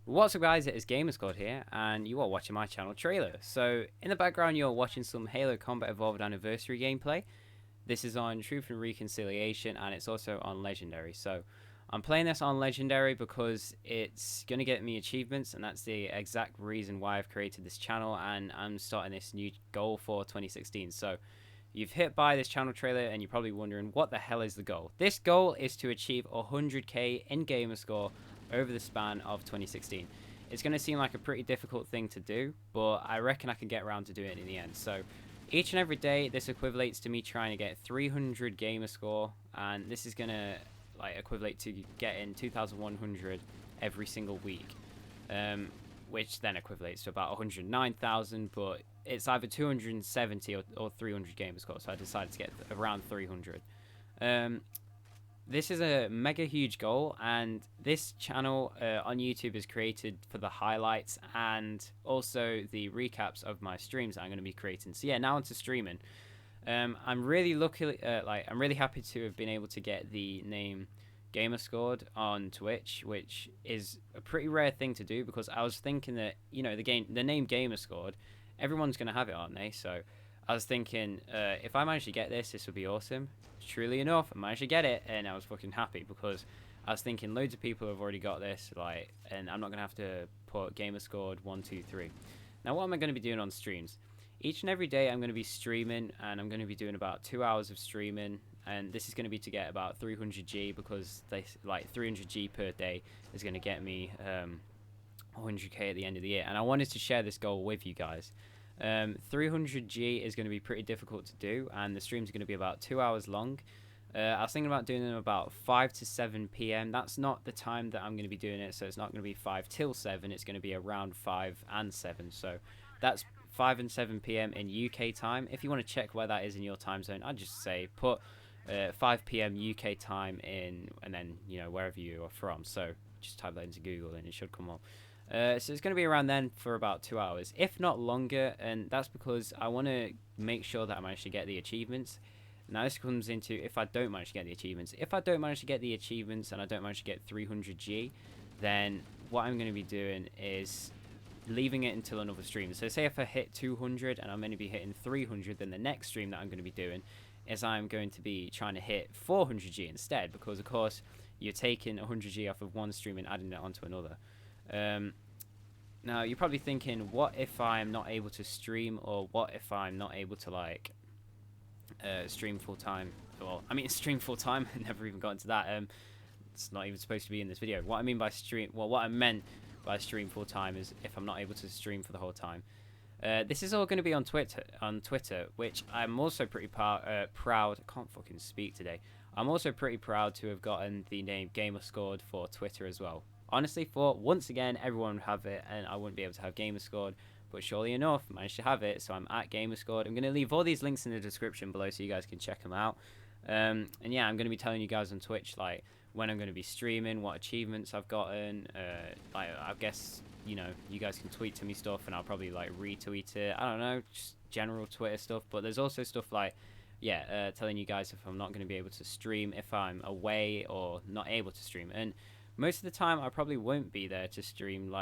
What's up guys, it is Gamerscored here, and you are watching my channel trailer. So, in the background you're watching some Halo Combat Evolved Anniversary gameplay. This is on Truth and Reconciliation, and it's also on Legendary. So, I'm playing this on Legendary because it's going to get me achievements, and that's the exact reason why I've created this channel, and I'm starting this new goal for 2016. So, you've hit by this channel trailer, and you're probably wondering, what the hell is the goal? This goal is to achieve 100k in Gamerscore over the span of 2016. It's going to seem like a pretty difficult thing to do, but I reckon I can get around to doing it in the end. So each and every day, this equates to me trying to get 300 Gamerscore, and this is going to equate to getting 2,100 every single week, which then equates to about 109,000, but it's either 270 or 300 Gamerscore, so I decided to get around 300. This is a mega huge goal, and this channel on YouTube is created for the highlights and also the recaps of my streams that I'm going to be creating. So yeah, now onto streaming. I'm really lucky, I'm really happy to have been able to get the name Gamerscored on Twitch, which is a pretty rare thing to do because I was thinking that, you know, the name Gamerscored, everyone's going to have it, aren't they? So I was thinking, if I manage to get this would be awesome. Truly enough, I managed to get it, and I was fucking happy because I was thinking loads of people have already got this, and I'm not going to have to put Gamerscored 123. Now, what am I going to be doing on streams? Each and every day I'm going to be streaming, and I'm going to be doing about 2 hours of streaming, and this is going to be to get about 300G because 300G per day is going to get me 100k at the end of the year, and I wanted to share this goal with you guys. 300G is going to be pretty difficult to do, and the streams are going to be about 2 hours long. I was thinking about doing them about 5 to 7 p.m. That's not the time that I'm going to be doing it, so it's not going to be 5 till 7. It's going to be around 5 and 7. So that's 5 and 7 p.m. in UK time. If you want to check where that is in your time zone, I'd just say put 5 p.m. UK time in, and then, you know, wherever you are from. So just type that into Google and it should come up. So it's going to be around then for about 2 hours, if not longer, and that's because I want to make sure that I manage to get the achievements. Now this comes into if I don't manage to get the achievements. If I don't manage to get the achievements and I don't manage to get 300G, then what I'm going to be doing is leaving it until another stream. So say if I hit 200 and I'm going to be hitting 300, then the next stream that I'm going to be doing is I'm going to be trying to hit 400G instead, because of course you're taking 100G off of one stream and adding it onto another. Now you're probably thinking, what if I'm not able to stream, or what if I'm not able to stream full time? Well, I mean stream full time. I never even got into that. It's not even supposed to be in this video. What I mean by stream, well, what I meant by stream full time is if I'm not able to stream for the whole time. This is all going to be on Twitter, which I'm also pretty proud. I can't fucking speak today. I'm also pretty proud to have gotten the name Gamerscored for Twitter as well. Honestly, thought once again everyone would have it and I wouldn't be able to have Gamerscored, but surely enough, managed to have it. So I'm at Gamerscored. I'm going to leave all these links in the description below so you guys can check them out. And yeah, I'm going to be telling you guys on Twitch when I'm going to be streaming, what achievements I've gotten. I guess, you know, you guys can tweet to me stuff and I'll probably retweet it. I don't know, just general Twitter stuff. But there's also stuff telling you guys if I'm not going to be able to stream, if I'm away or not able to stream. And most of the time I probably won't be there to stream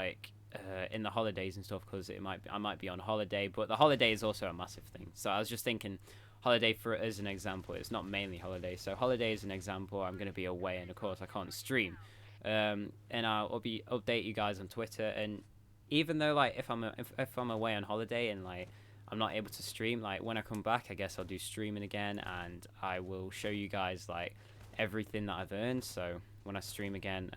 in the holidays and stuff, because I might be on holiday, but the holiday is also a massive thing. So I was just thinking holiday as an example. It's not mainly holiday, so holiday is an example. I'm going to be away, and of course I can't stream, and I'll be update you guys on Twitter. And even though if I'm away on holiday and I'm not able to stream, when I come back, I guess I'll do streaming again, and I will show you guys everything that I've earned. So when I stream again,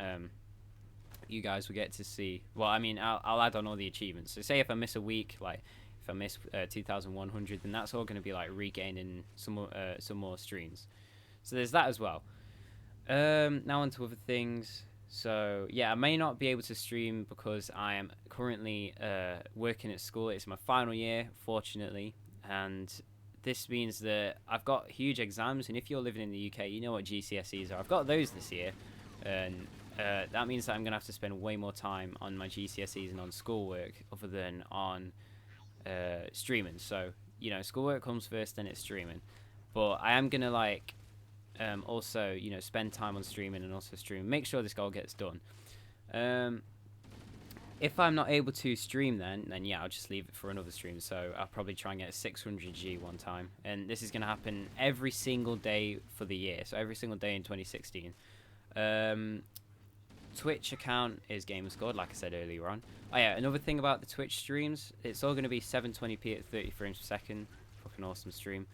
you guys will get to see. Well, I mean, I'll add on all the achievements. So say if I miss a week, if I miss 2,100, then that's all going to be regaining some more streams. So there's that as well. Now on to other things. So yeah, I may not be able to stream because I am currently working at school. It's my final year, fortunately, and this means that I've got huge exams. And if you're living in the UK, you know what GCSEs are. I've got those this year, and that means that I'm going to have to spend way more time on my GCSEs and on schoolwork other than on streaming. So, you know, schoolwork comes first, then it's streaming. But I am going to also, you know, spend time on streaming and also stream. Make sure this goal gets done. if I'm not able to stream, then yeah, I'll just leave it for another stream. So I'll probably try and get a 600G one time, and this is gonna happen every single day for the year. So every single day in 2016. Um, Twitch account is Gamerscored, like I said earlier on. Oh yeah, another thing about the Twitch streams, it's all gonna be 720p at 30 frames per second. Fucking awesome stream.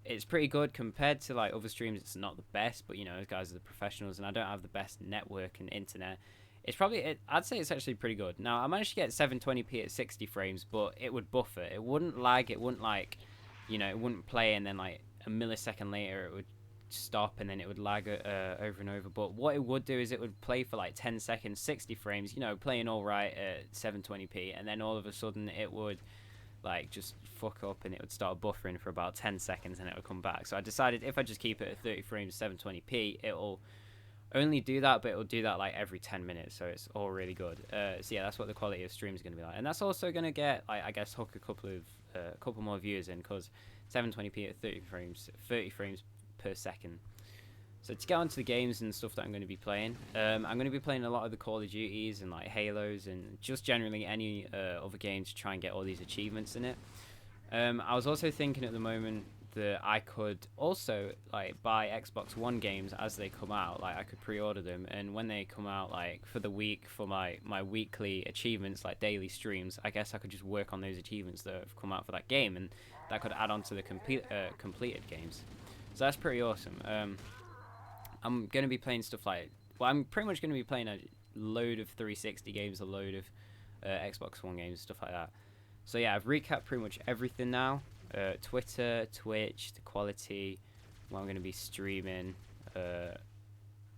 It's pretty good compared to like other streams. It's not the best, but you know, those guys are the professionals, and I don't have the best network and internet. It's probably, I'd say it's actually pretty good. Now, I managed to get 720p at 60 frames, but it would buffer. It wouldn't lag. It wouldn't like, you know, it wouldn't play and then like a millisecond later it would stop and then it would lag over and over. But what it would do is it would play for like 10 seconds, 60 frames, you know, playing all right at 720p, and then all of a sudden it would like just fuck up and it would start buffering for about 10 seconds and it would come back. So I decided if I just keep it at 30 frames, 720p, it'll only do that, but it'll do that like every 10 minutes, so it's all really good. So yeah, that's what the quality of stream is going to be like, and that's also going to get, like, I guess, hook a couple more viewers in, because 720p at 30 frames per second. So to get onto the games and stuff that I'm going to be playing, I'm going to be playing a lot of the Call of Duties and like Halos and just generally any other games to try and get all these achievements in it. I was also thinking at the moment that I could also like buy Xbox One games as they come out. Like I could pre-order them, and when they come out, like for the week, for my weekly achievements, like daily streams, I guess I could just work on those achievements that have come out for that game, and that could add on to the completed games. So that's pretty awesome. I'm going to be playing stuff like, well, I'm pretty much going to be playing a load of 360 games, a load of Xbox One games, stuff like that. So yeah, I've recapped pretty much everything now. Twitter, Twitch, the quality, what I'm going to be streaming. I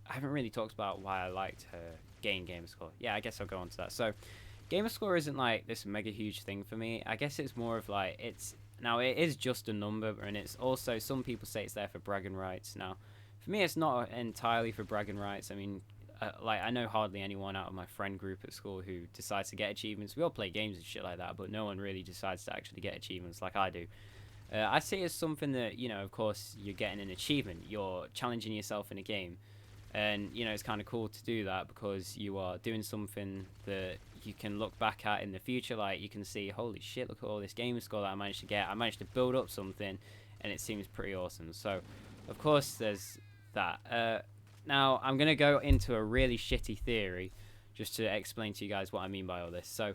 haven't really talked about why I like to gain Gamerscore. Yeah, I guess I'll go on to that. So Gamerscore isn't like this mega huge thing for me. I guess it's more of like, now it is just a number, and it's also, some people say it's there for bragging rights. Now for me, it's not entirely for bragging rights. I mean, like, I know hardly anyone out of my friend group at school who decides to get achievements. We all play games and shit like that, but no one really decides to actually get achievements like I do. I see it as something that, you know, of course, you're getting an achievement. You're challenging yourself in a game. And, you know, it's kind of cool to do that because you are doing something that you can look back at in the future. Like, you can see, holy shit, look at all this game score that I managed to get. I managed to build up something, and it seems pretty awesome. So, of course, there's that. Now, I'm going to go into a really shitty theory just to explain to you guys what I mean by all this. So,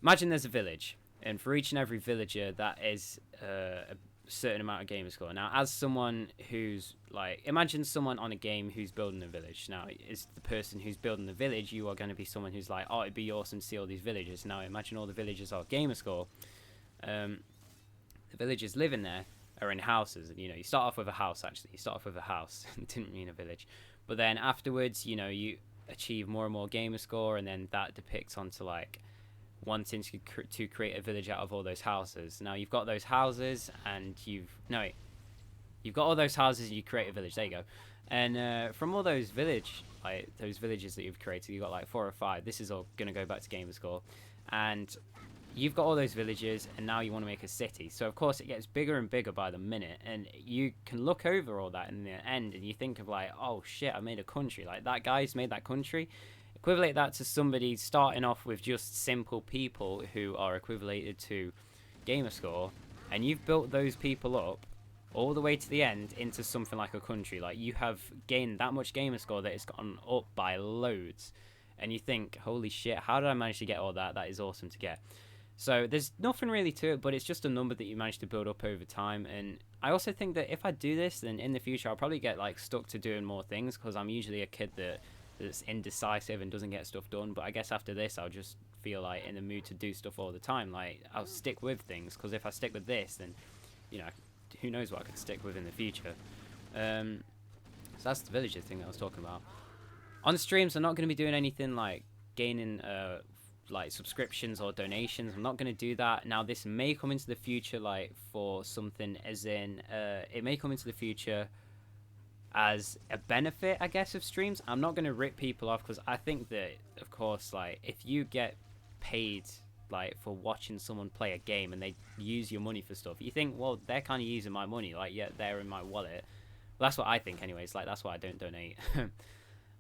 imagine there's a village, and for each and every villager, that is a certain amount of gamer score. Now, as someone who's, like, imagine someone on a game who's building a village. Now, as the person who's building the village, you are going to be someone who's like, oh, it'd be awesome to see all these villagers. Now, imagine all the villagers are gamer score. The villagers living there are in houses, and you know, you start off with a house. Actually, you start off with a house. Didn't mean a village, but then afterwards, you know, you achieve more and more gamer score, and then that depicts onto like wanting to create a village out of all those houses. Now you've got those houses, and you've got all those houses, and you create a village. There you go. And from all those villages that you've created, you've got like 4 or 5. This is all gonna go back to gamer score, and you've got all those villages, and now you want to make a city. So of course it gets bigger and bigger by the minute, and you can look over all that in the end, and you think of like, oh shit, I made a country. Like, that guy's made that country. Equivalent that to somebody starting off with just simple people who are equivalated to Gamerscore, and you've built those people up all the way to the end into something like a country. Like, you have gained that much Gamerscore that it's gone up by loads, and you think, holy shit, how did I manage to get all that? That is awesome to get. So there's nothing really to it, but it's just a number that you manage to build up over time. And I also think that if I do this, then in the future I'll probably get like stuck to doing more things, because I'm usually a kid that's indecisive and doesn't get stuff done. But I guess after this I'll just feel like in the mood to do stuff all the time. Like, I'll stick with things, because if I stick with this, then, you know, who knows what I could stick with in the future. So that's the villager thing that I was talking about. On streams, I'm not going to be doing anything like gaining like subscriptions or donations. I'm not going to do that. Now, this may come into the future, like, for something as in it may come into the future as a benefit, I guess, of streams. I'm not going to rip people off, because I think that, of course, like, if you get paid like for watching someone play a game and they use your money for stuff, you think, well, they're kind of using my money, like, yeah, they're in my wallet. Well, that's what I think anyways. Like, that's why I don't donate.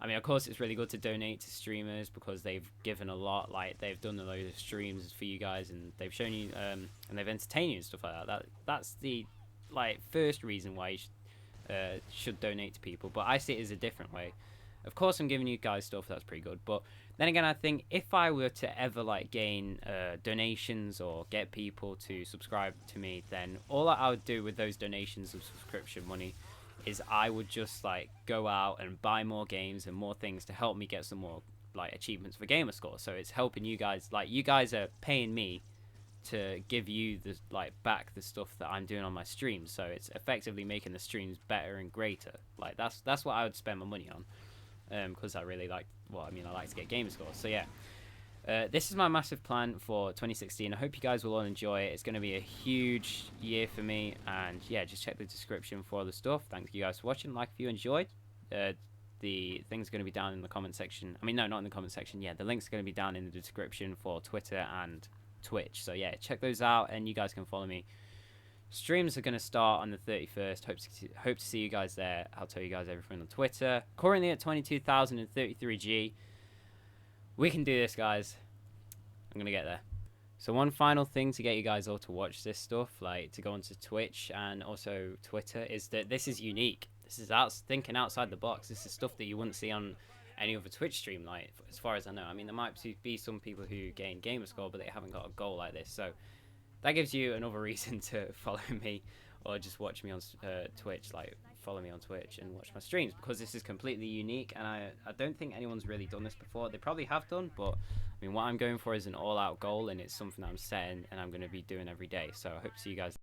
I mean, of course, it's really good to donate to streamers because they've given a lot. Like they've done a load of streams for you guys, and they've shown you, and they've entertained you and stuff like that. That's the like first reason why you should donate to people. But I see it as a different way. Of course, I'm giving you guys stuff that's pretty good, but then again, I think if I were to ever like gain donations or get people to subscribe to me, then all I would do with those donations of subscription money is I would just like go out and buy more games and more things to help me get some more like achievements for Gamerscore. So it's helping you guys. Like you guys are paying me to give you the like back the stuff that I'm doing on my streams. So it's effectively making the streams better and greater. Like that's what I would spend my money on. Because I really like, well, I mean, I like to get Gamerscore. So yeah, this is my massive plan for 2016. I hope you guys will all enjoy it. It's going to be a huge year for me, and yeah, just check the description for all the stuff. Thank you guys for watching. Like if you enjoyed. The thing's going to be down in the comment section. I mean, no, not in the comment section. Yeah, the link's going to be down in the description for Twitter and Twitch. So yeah, check those out, and you guys can follow me. Streams are going to start on the 31st. Hope to see you guys there. I'll tell you guys everything on Twitter. Currently at 22,033 G. We can do this, guys. I'm going to get there. So one final thing to get you guys all to watch this stuff, like to go onto Twitch and also Twitter, is that this is unique. This is thinking outside the box. This is stuff that you wouldn't see on any other Twitch stream, like as far as I know. I mean, there might be some people who gain Gamerscore, but they haven't got a goal like this. So that gives you another reason to follow me or just watch me on Twitch, like follow me on Twitch and watch my streams, because this is completely unique, and I don't think anyone's really done this before. They probably have done, but I mean, what I'm going for is an all-out goal, and it's something that I'm setting and I'm going to be doing every day. So I hope to see you guys.